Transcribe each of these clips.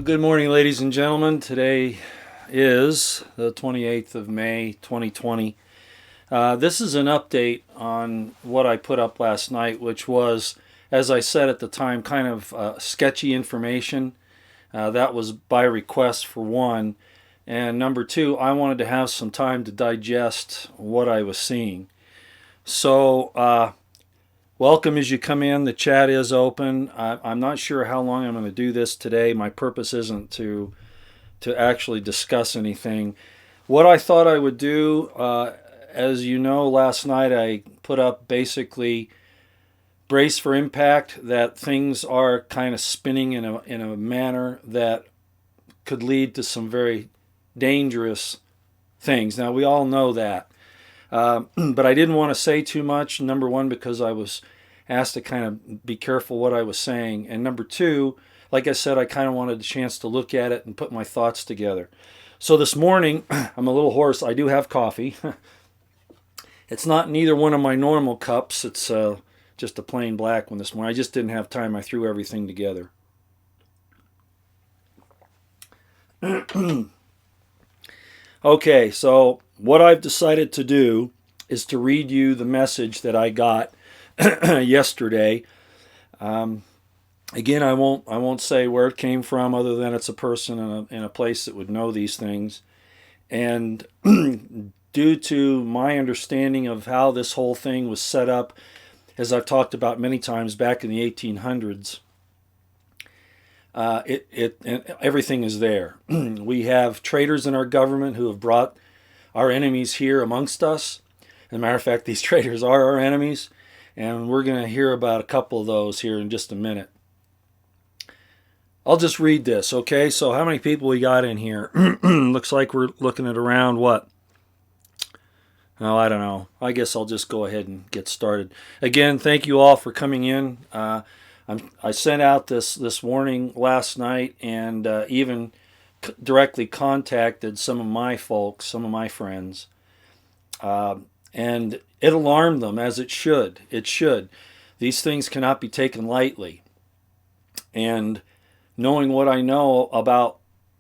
Good morning, ladies and gentlemen. Today is the 28th of May, 2020. This is an update on what I put up last night, which was, as I said at the time, kind of sketchy information. That was by request, for one. And number two, I wanted to have some time to digest what I was seeing. So, welcome as you come in. The chat is open. I'm not sure how long I'm going to do this today. My purpose isn't to actually discuss anything. What I thought I would do, as you know, last night I put up basically brace for impact, that things are kind of spinning in a manner that could lead to some very dangerous things. Now, we all know that. But I didn't want to say too much, number one, because I was asked to kind of be careful what I was saying. And number two, like I said, I kind of wanted a chance to look at it and put my thoughts together. So this morning, I'm a little hoarse. I do have coffee. It's not in either one of my normal cups. It's just a plain black one this morning. I just didn't have time. I threw everything together. Okay, so what I've decided to do is to read you the message that I got yesterday. Again, I won't say where it came from, other than it's a person in a place that would know these things. And due to my understanding of how this whole thing was set up, as I've talked about many times back in the 1800s, everything is there. We have traitors in our government who have brought our enemies here amongst us. As a matter of fact, these traitors are our enemies, and we're going to hear about a couple of those here in just a minute. I'll just read this, okay? So how many people we got in here? Looks like we're looking at around what? Oh, I don't know. I guess I'll just go ahead and get started. Again, thank you all for coming in. I sent out this warning last night, and even directly contacted some of my folks, some of my friends, and it alarmed them, as it should. It should. These things cannot be taken lightly. And knowing what I know about,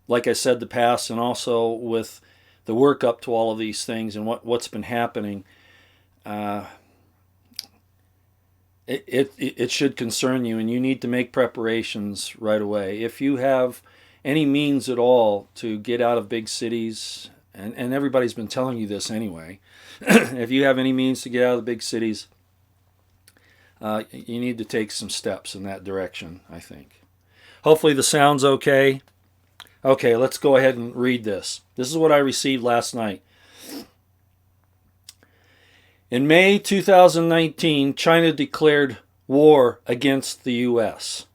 like I said, the past, and also with the work up to all of these things and what's been happening, it should concern you, and you need to make preparations right away. If you have any means at all to get out of big cities, and everybody's been telling you this anyway, if you have any means to get out of the big cities, you need to take some steps in that direction, I think. Hopefully the sound's okay. Okay, let's go ahead and read this. This is what I received last night. In May 2019, China declared war against the U.S.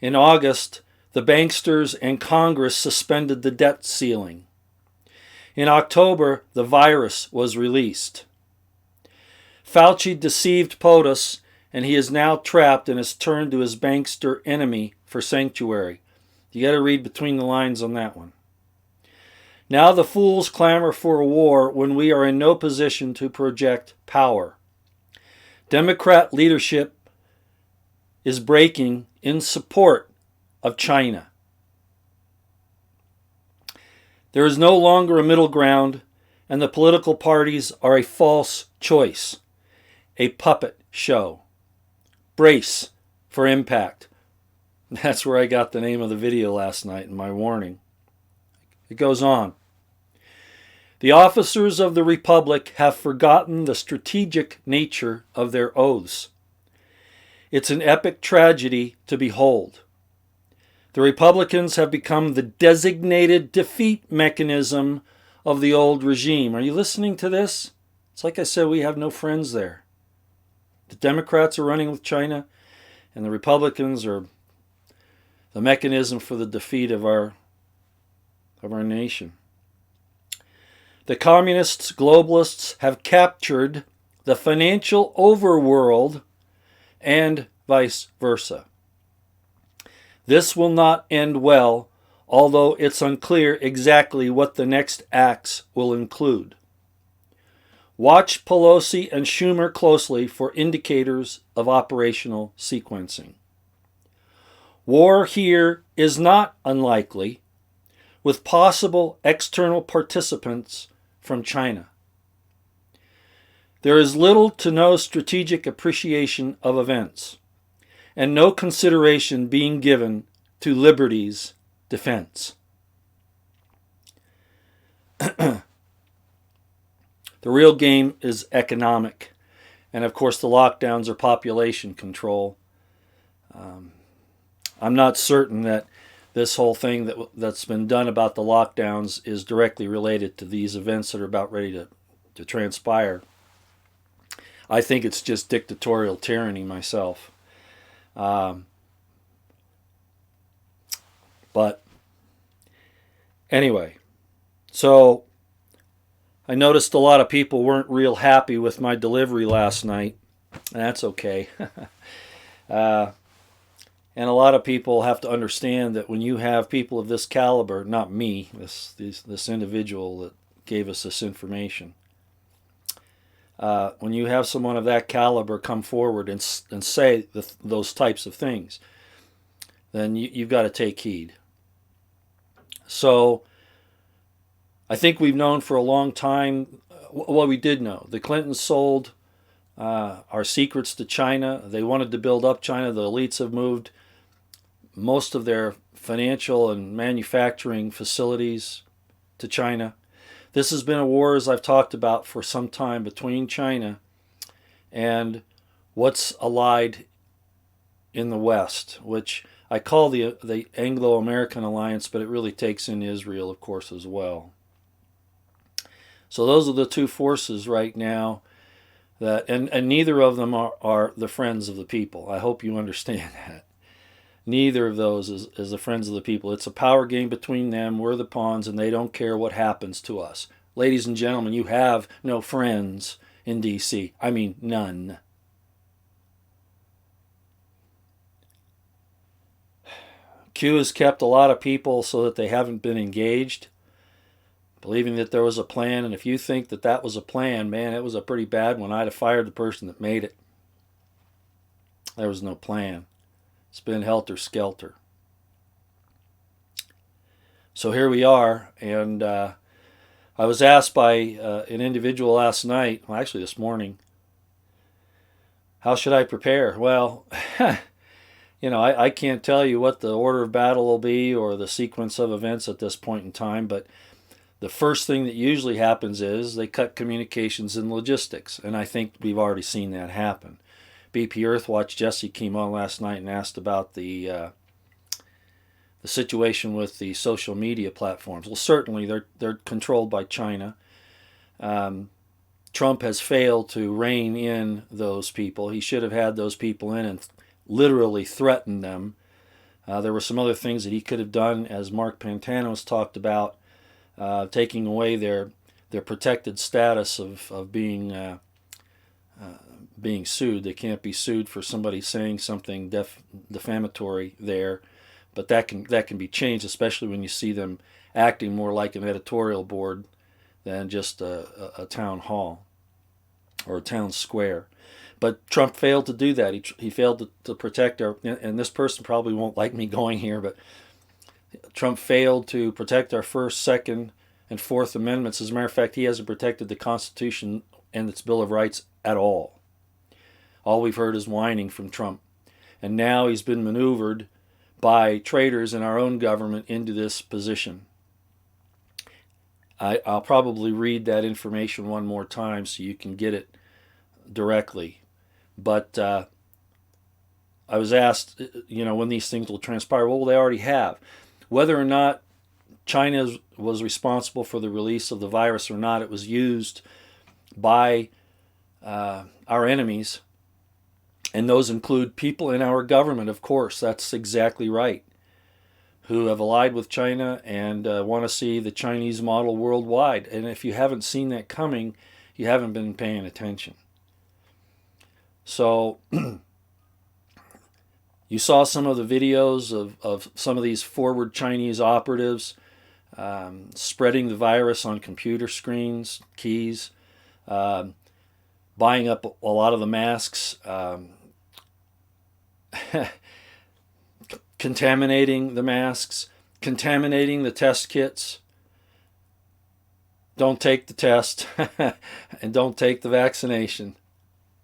In August, the banksters and Congress suspended the debt ceiling. In October, the virus was released. Fauci deceived POTUS, and he is now trapped and has turned to his bankster enemy for sanctuary. You got to read between the lines on that one. Now the fools clamor for a war when we are in no position to project power. Democrat leadership is breaking in support of China. There is no longer a middle ground, and the political parties are a false choice, a puppet show. Brace for impact. That's where I got the name of the video last night in my warning. It goes on. The officers of the Republic have forgotten the strategic nature of their oaths. It's an epic tragedy to behold. The Republicans have become the designated defeat mechanism of the old regime. Are you listening to this? It's like I said, we have no friends there. The Democrats are running with China, and the Republicans are the mechanism for the defeat of our nation. The communists, globalists have captured the financial overworld and vice versa. This will not end well, although it's unclear exactly what the next acts will include. Watch Pelosi and Schumer closely for indicators of operational sequencing. War here is not unlikely, with possible external participants from China. There is little to no strategic appreciation of events, and no consideration being given to liberty's defense. The real game is economic, and of course the lockdowns are population control. I'm not certain that this whole thing that's been done about the lockdowns is directly related to these events that are about ready to transpire. I think it's just dictatorial tyranny myself. But anyway, so I noticed a lot of people weren't real happy with my delivery last night. That's okay. And a lot of people have to understand that when you have people of this caliber, not me, this individual that gave us this information, when you have someone of that caliber come forward and say those types of things, then you've got to take heed. So I think we've known for a long time, well, we did know. The Clintons sold our secrets to China. They wanted to build up China. The elites have moved most of their financial and manufacturing facilities to China. This has been a war, as I've talked about, for some time between China and what's allied in the West, which I call the Anglo-American alliance, but it really takes in Israel, of course, as well. So those are the two forces right now that, and neither of them are the friends of the people. I hope you understand that. Neither of those is the friends of the people. It's a power game between them. We're the pawns, and they don't care what happens to us. Ladies and gentlemen, you have no friends in D.C. I mean, none. Q has kept a lot of people so that they haven't been engaged, believing that there was a plan. And if you think that that was a plan, man, it was a pretty bad one. I'd have fired the person that made it. There was no plan. It's been helter-skelter. So here we are, and I was asked by an individual last night, well, actually this morning, how should I prepare? Well, I can't tell you what the order of battle will be or the sequence of events at this point in time, but the first thing that usually happens is they cut communications and logistics, and I think we've already seen that happen. BP Earthwatch Jesse came on last night and asked about the situation with the social media platforms. Well, certainly they're controlled by China. Trump has failed to rein in those people. He should have had those people in and literally threatened them. There were some other things that he could have done, as Mark Pantanos talked about, taking away their protected status of being sued. They can't be sued for somebody saying something defamatory there, but that can be changed, especially when you see them acting more like an editorial board than just a town hall or a town square. But Trump failed to do that. He failed to protect our, and this person probably won't like me going here, but Trump failed to protect our First, Second, and Fourth Amendments. As a matter of fact, he hasn't protected the Constitution and its Bill of Rights at all. All we've heard is whining from Trump. And now he's been maneuvered by traitors in our own government into this position. I'll probably read that information one more time so you can get it directly. But I was asked, when these things will transpire. Well, they already have. Whether or not China was responsible for the release of the virus or not, it was used by our enemies. And those include people in our government, of course. That's exactly right. Who have allied with China and want to see the Chinese model worldwide. And if you haven't seen that coming, you haven't been paying attention. So you saw some of the videos of some of these forward Chinese operatives spreading the virus on computer screens, keys, buying up a lot of the masks, contaminating the masks, contaminating the test kits. Don't take the test and don't take the vaccination.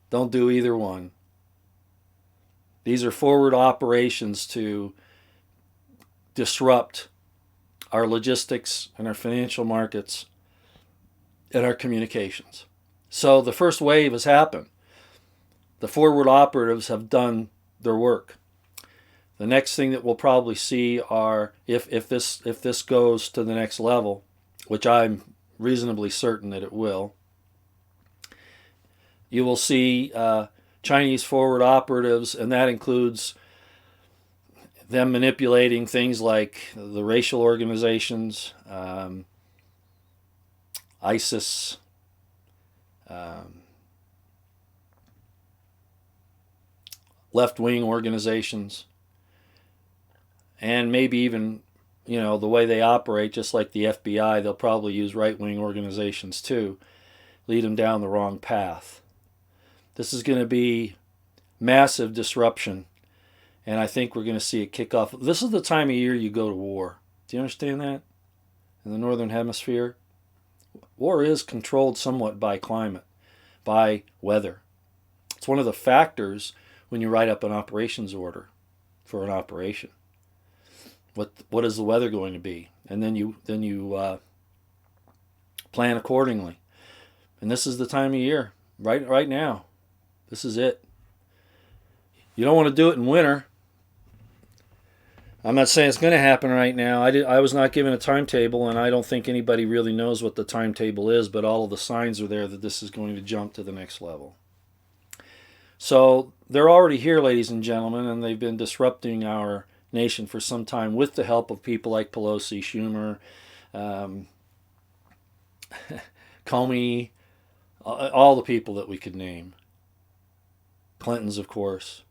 Don't do either one. These are forward operations to disrupt our logistics and our financial markets and our communications. So the first wave has happened. The forward operatives have done their work. The next thing that we'll probably see are, if this goes to the next level, which I'm reasonably certain that it will, you will see Chinese forward operatives, and that includes them manipulating things like the racial organizations, ISIS, left-wing organizations, and maybe even, the way they operate, just like the FBI, they'll probably use right-wing organizations too, lead them down the wrong path. This is going to be massive disruption, and I think we're going to see it kick off. This is the time of year you go to war. Do you understand that? In the Northern Hemisphere, war is controlled somewhat by climate, by weather. It's one of the factors when you write up an operations order for an operation. What is the weather going to be? And then you plan accordingly. And this is the time of year, right now. This is it. You don't want to do it in winter. I'm not saying it's going to happen right now. I was not given a timetable, and I don't think anybody really knows what the timetable is, but all of the signs are there that this is going to jump to the next level. So they're already here, ladies and gentlemen, and they've been disrupting our nation for some time with the help of people like Pelosi, Schumer, Comey, all the people that we could name. Clinton's, of course.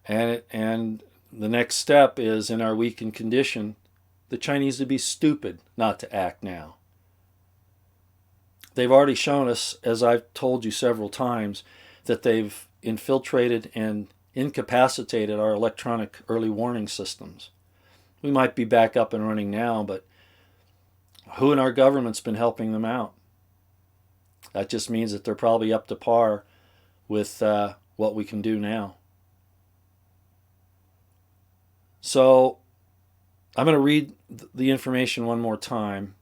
And the next step is, in our weakened condition, the Chinese would be stupid not to act now. They've already shown us, as I've told you several times, that they've infiltrated and incapacitated our electronic early warning systems. We might be back up and running now, but who in our government's been helping them out? That just means that they're probably up to par with what we can do now. So I'm going to read the information one more time.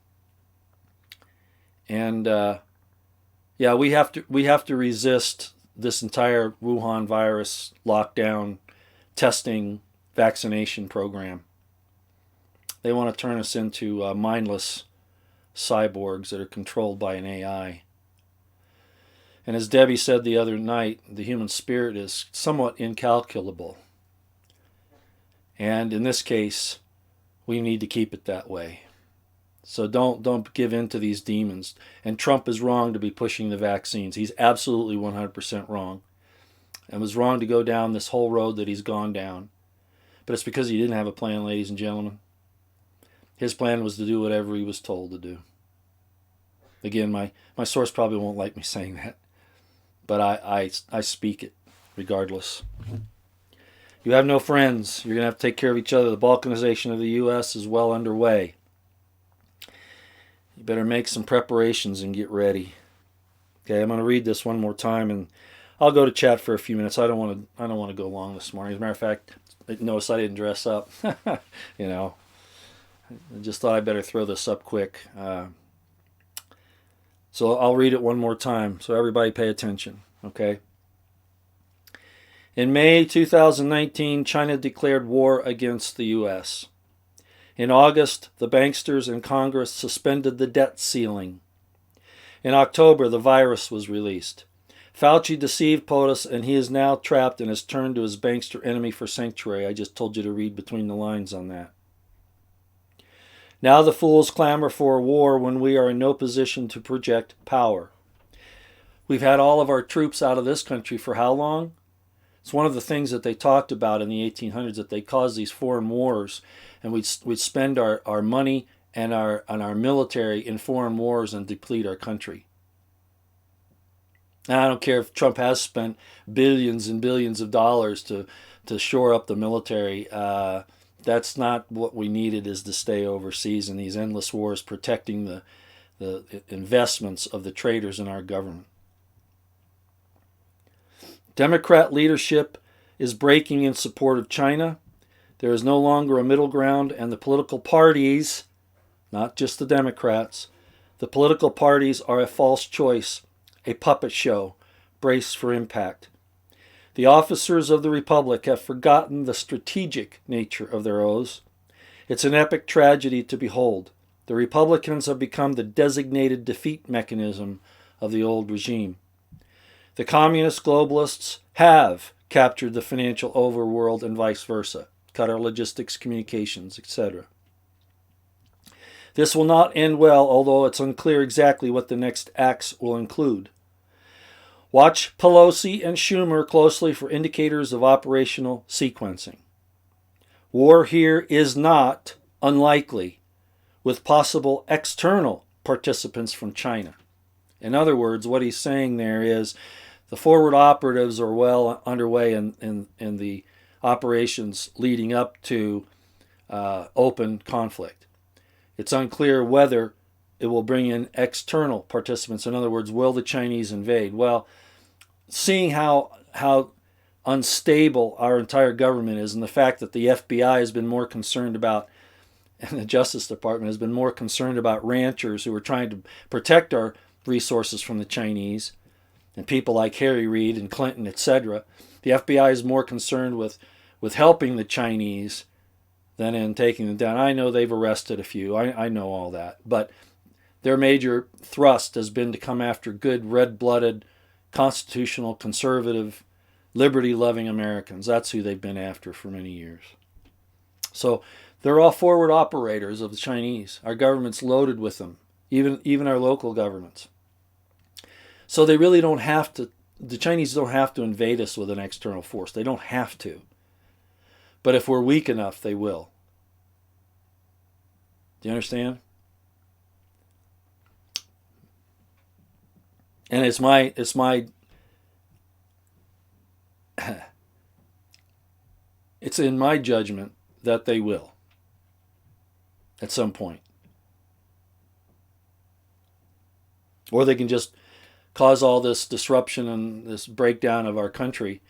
And we have to resist this entire Wuhan virus lockdown, testing, vaccination program. They want to turn us into mindless cyborgs that are controlled by an AI. And as Debbie said the other night, the human spirit is somewhat incalculable. And in this case, we need to keep it that way. So don't give in to these demons. And Trump is wrong to be pushing the vaccines. He's absolutely 100% wrong. And was wrong to go down this whole road that he's gone down. But it's because he didn't have a plan, ladies and gentlemen. His plan was to do whatever he was told to do. Again, my source probably won't like me saying that. But I speak it regardless. You have no friends. You're going to have to take care of each other. The balkanization of the U.S. is well underway. You better make some preparations and get ready. Okay, I'm going to read this one more time, and I'll go to chat for a few minutes. I don't want to go long this morning. As a matter of fact, notice I didn't dress up. I just thought I better throw this up quick. So I'll read it one more time. So everybody pay attention. Okay. In May 2019, China declared war against the U.S. In August, the banksters and Congress suspended the debt ceiling. In October, the virus was released. Fauci deceived POTUS, and he is now trapped and has turned to his bankster enemy for sanctuary. I just told you to read between the lines on that. Now the fools clamor for a war when we are in no position to project power. We've had all of our troops out of this country for how long? It's one of the things that they talked about in the 1800s, that they caused these foreign wars, and we'd spend our money and our military in foreign wars and deplete our country. And I don't care if Trump has spent billions and billions of dollars to to shore up the military. That's not what we needed, is to stay overseas in these endless wars protecting the investments of the traders in our government. Democrat leadership is breaking in support of China. There is no longer a middle ground, and the political parties, not just the Democrats, the political parties are a false choice, a puppet show. Brace for impact. The officers of the Republic have forgotten the strategic nature of their oaths. It's an epic tragedy to behold. The Republicans have become the designated defeat mechanism of the old regime. The communist globalists have captured the financial overworld and vice versa, cut our logistics, communications, etc. This will not end well, although it's unclear exactly what the next acts will include. Watch Pelosi and Schumer closely for indicators of operational sequencing. War here is not unlikely, with possible external participants from China. In other words, what he's saying there is the forward operatives are well underway in the operations leading up to open conflict. It's unclear whether it will bring in external participants. In other words, will the Chinese invade? Well, seeing how unstable our entire government is, and the fact that the FBI has been more concerned about, and the Justice Department has been more concerned about ranchers who are trying to protect our resources from the Chinese, and people like Harry Reid and Clinton, etc. The FBI is more concerned with helping the Chinese than in taking them down. I know they've arrested a few. I know all that. But their major thrust has been to come after good, red-blooded, constitutional, conservative, liberty-loving Americans. That's who they've been after for many years. So they're all forward operators of the Chinese. Our government's loaded with them, even our local governments. So they really don't have to, the Chinese don't have to invade us with an external force. They don't have to. But if we're weak enough, they will. Do you understand? And it's in my judgment that they will at some point. Or they can just cause all this disruption and this breakdown of our country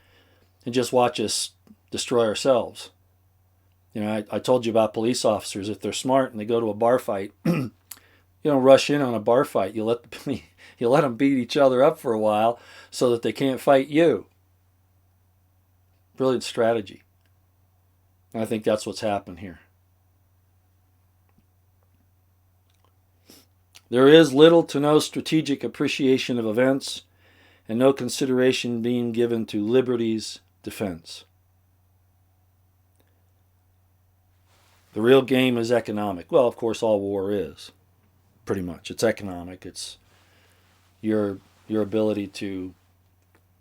and just watch us destroy ourselves. You know, I told you about police officers. If they're smart and they go to a bar fight, you don't rush in on a bar fight. You let them beat each other up for a while so that they can't fight you. Brilliant strategy. And I think that's what's happened here. There is little to no strategic appreciation of events and no consideration being given to liberty's defense. The real game is economic. Well, of course, all war is, pretty much. It's economic. It's your ability to,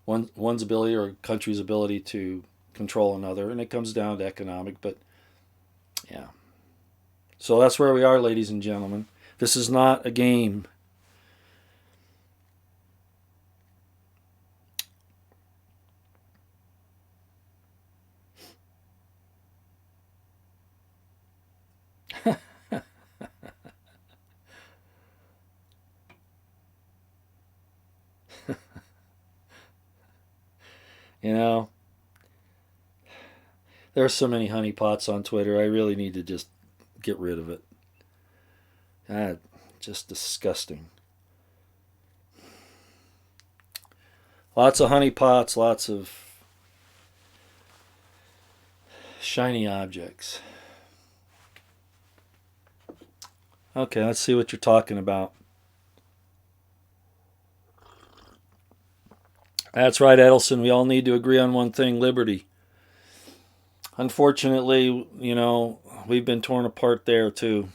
one's ability or a country's ability to control another, and it comes down to economic, but yeah. So that's where we are, ladies and gentlemen. This is not a game. You know, there are so many honeypots on Twitter. I really need to just get rid of it. Just disgusting. Lots of honeypots, lots of shiny objects. Okay, let's see what you're talking about. That's right, Edelson. We all need to agree on one thing: liberty. Unfortunately, you know, we've been torn apart there too.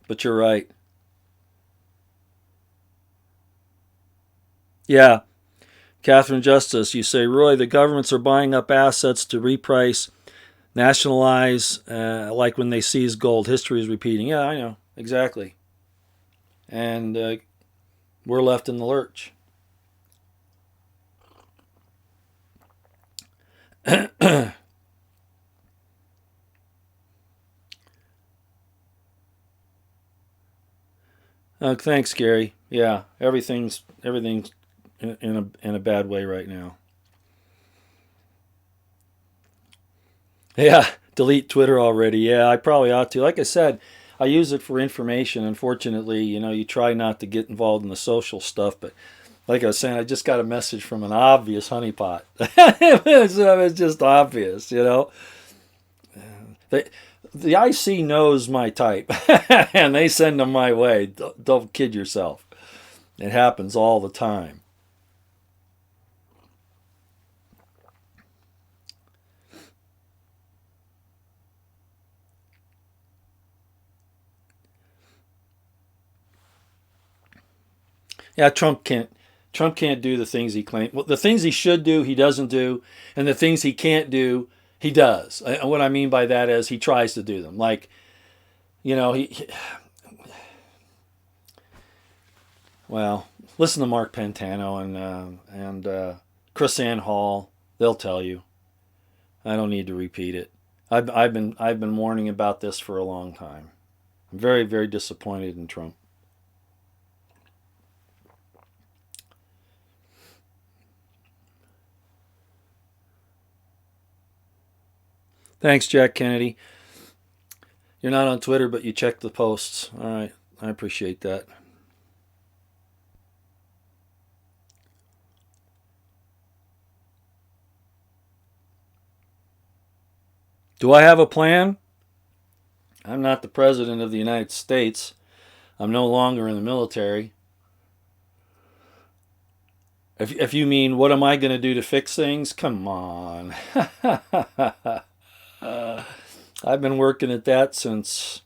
But you're right. Yeah. Catherine Justice, you say, Roy, the governments are buying up assets to reprice, nationalize, like when they seize gold. History is repeating. Yeah, I know. Exactly. And we're left in the lurch. Thanks, Gary. Yeah, everything's in a bad way right now. Yeah, delete Twitter already. Yeah, I probably ought to. Like I said, I use it for information. Unfortunately, you try not to get involved in the social stuff, but like I was saying, I just got a message from an obvious honeypot. It's just obvious. They, the IC knows my type, and they send them my way. Don't kid yourself. It happens all the time. Yeah, Trump can't do the things he claims. Well, the things he should do, he doesn't do, and the things he can't do, he does. And what I mean by that is he tries to do them. Like, he well, listen to Mark Pantano and Chris Ann Hall. They'll tell you. I don't need to repeat it. I've been warning about this for a long time. I'm very, very disappointed in Trump. Thanks, Jack Kennedy. You're not on Twitter, but you check the posts. All right, I appreciate that. Do I have a plan? I'm not the president of the United States. I'm no longer in the military. If you mean what am I going to do to fix things, come on. I've been working at that since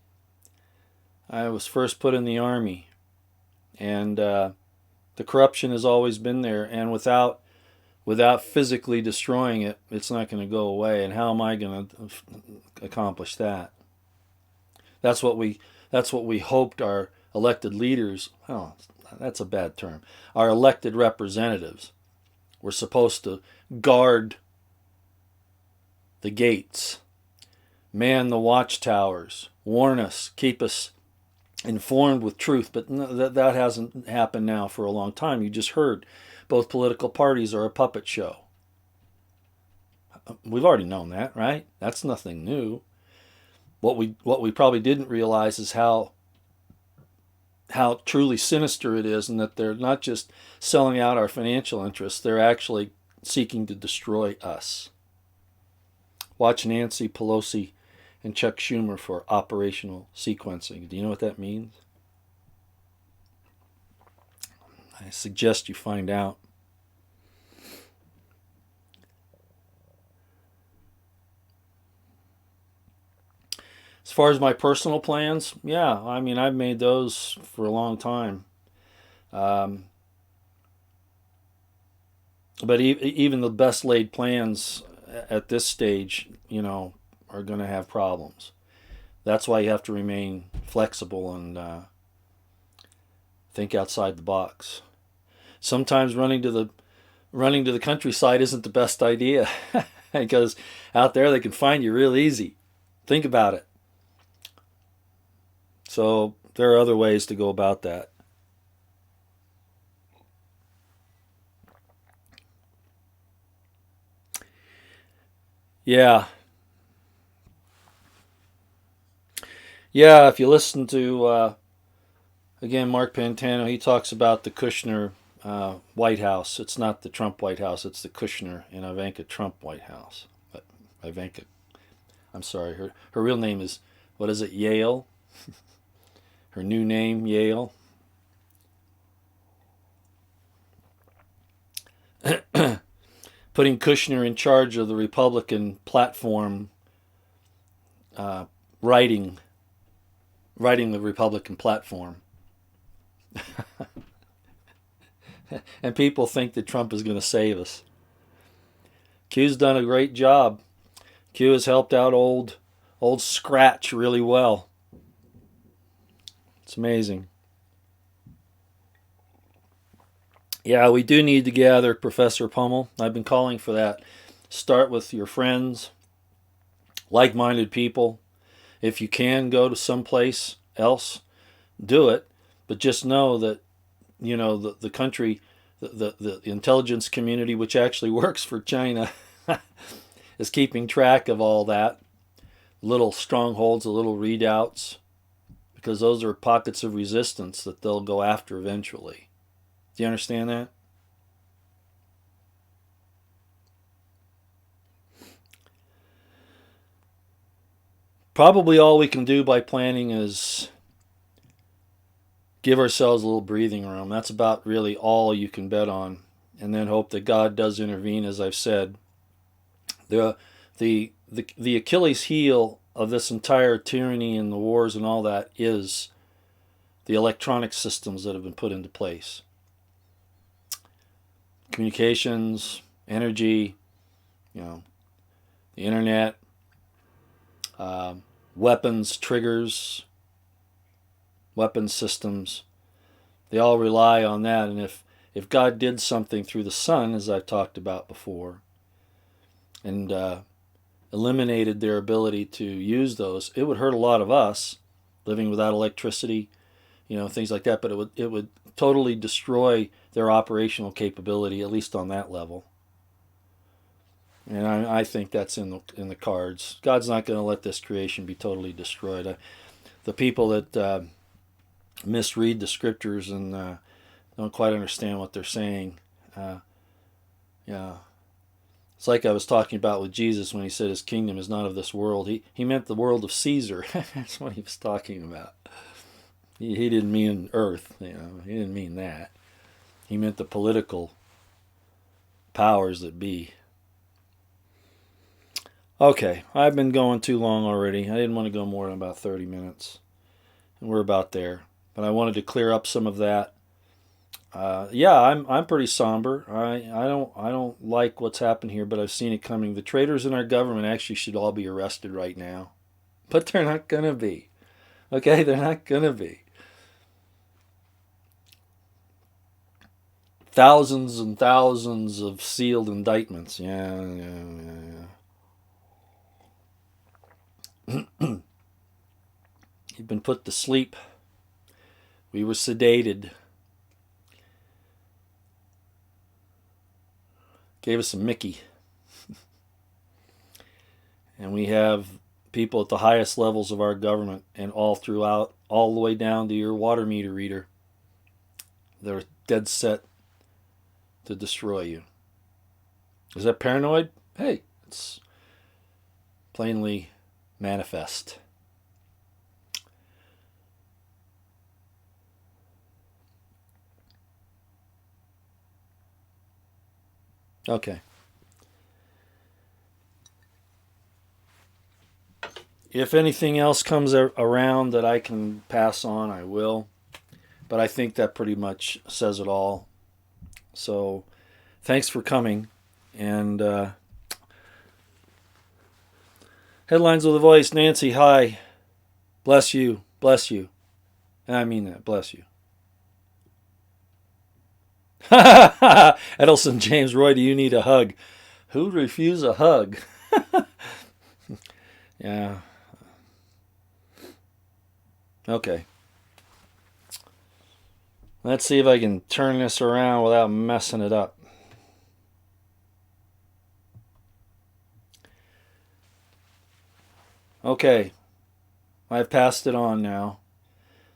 I was first put in the army, and the corruption has always been there. And without physically destroying it, it's not going to go away. And how am I going to accomplish that? That's what we hoped our elected leaders. Oh, that's a bad term. Our elected representatives were supposed to guard the gates, man the watchtowers, warn us, keep us informed with truth. But that hasn't happened now for a long time. You just heard both political parties are a puppet show. We've already known that, right? That's nothing new. What we probably didn't realize is how truly sinister it is, and that they're not just selling out our financial interests, they're actually seeking to destroy us. Watch Nancy Pelosi and Chuck Schumer for operational sequencing. Do you know what that means? I suggest you find out. As far as my personal plans, yeah, I mean, I've made those for a long time. Um, but even the best laid plans at this stage, are going to have problems. That's why you have to remain flexible and think outside the box. Sometimes running to the countryside isn't the best idea because out there they can find you real easy. Think about it. So there are other ways to go about that. Yeah, yeah. If you listen to again Mark Pantano, he talks about the Kushner White House. It's not the Trump White House. It's the Kushner and Ivanka Trump White House. But Ivanka, I'm sorry, her real name is, what is it? Yale. Her new name, Yale. Putting Kushner in charge of the Republican platform, uh, writing writing the Republican platform. And people think that Trump is going to save us. Q's done a great job. Q has helped out old Scratch really well. It's amazing. Yeah, we do need to gather Professor Pummel. I've been calling for that. Start with your friends, like-minded people. If you can go to someplace else, do it. But just know that, the country, the intelligence community, which actually works for China, is keeping track of all that. Little strongholds, the little redoubts, because those are pockets of resistance that they'll go after eventually. Do you understand that? Probably all we can do by planning is give ourselves a little breathing room. That's about really all you can bet on. And then hope that God does intervene, as I've said. The Achilles heel of this entire tyranny and the wars and all that is the electronic systems that have been put into place. Communications, energy, the internet, weapons, triggers, weapons systems. They all rely on that. And if God did something through the sun, as I've talked about before, and eliminated their ability to use those, it would hurt a lot of us living without electricity, things like that. But it would totally destroy their operational capability, at least on that level. And I think that's in the cards. God's not going to let this creation be totally destroyed. The people that misread the scriptures and don't quite understand what they're saying, it's like I was talking about with Jesus when he said his kingdom is not of this world. He meant the world of Caesar. That's what he was talking about. He didn't mean earth. He didn't mean that. He meant the political powers that be. Okay, I've been going too long already. I didn't want to go more than about 30 minutes. And we're about there. But I wanted to clear up some of that. I'm pretty somber. I don't like what's happened here, but I've seen it coming. The traitors in our government actually should all be arrested right now. But they're not going to be. Okay, they're not going to be. Thousands and thousands of sealed indictments. Yeah. You've been put to sleep. We were sedated. Gave us a Mickey. And we have people at the highest levels of our government and all throughout, all the way down to your water meter reader. They're dead set to destroy you. Is that paranoid? Hey, it's plainly manifest. Okay. If anything else comes around that I can pass on, I will. But I think that pretty much says it all. So, thanks for coming. And Headlines with a Voice, Nancy, hi. Bless you. Bless you. And I mean that. Bless you. Edelson James Roy, do you need a hug? Who'd refuse a hug? Yeah. Okay. Let's see if I can turn this around without messing it up. Okay. I've passed it on now.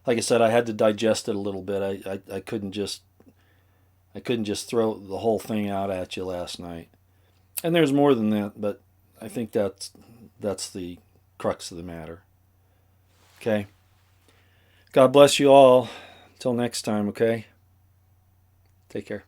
Like I said, I had to digest it a little bit. I couldn't just throw the whole thing out at you last night. And there's more than that, but I think that's the crux of the matter. Okay? God bless you all. Until next time, okay? Take care.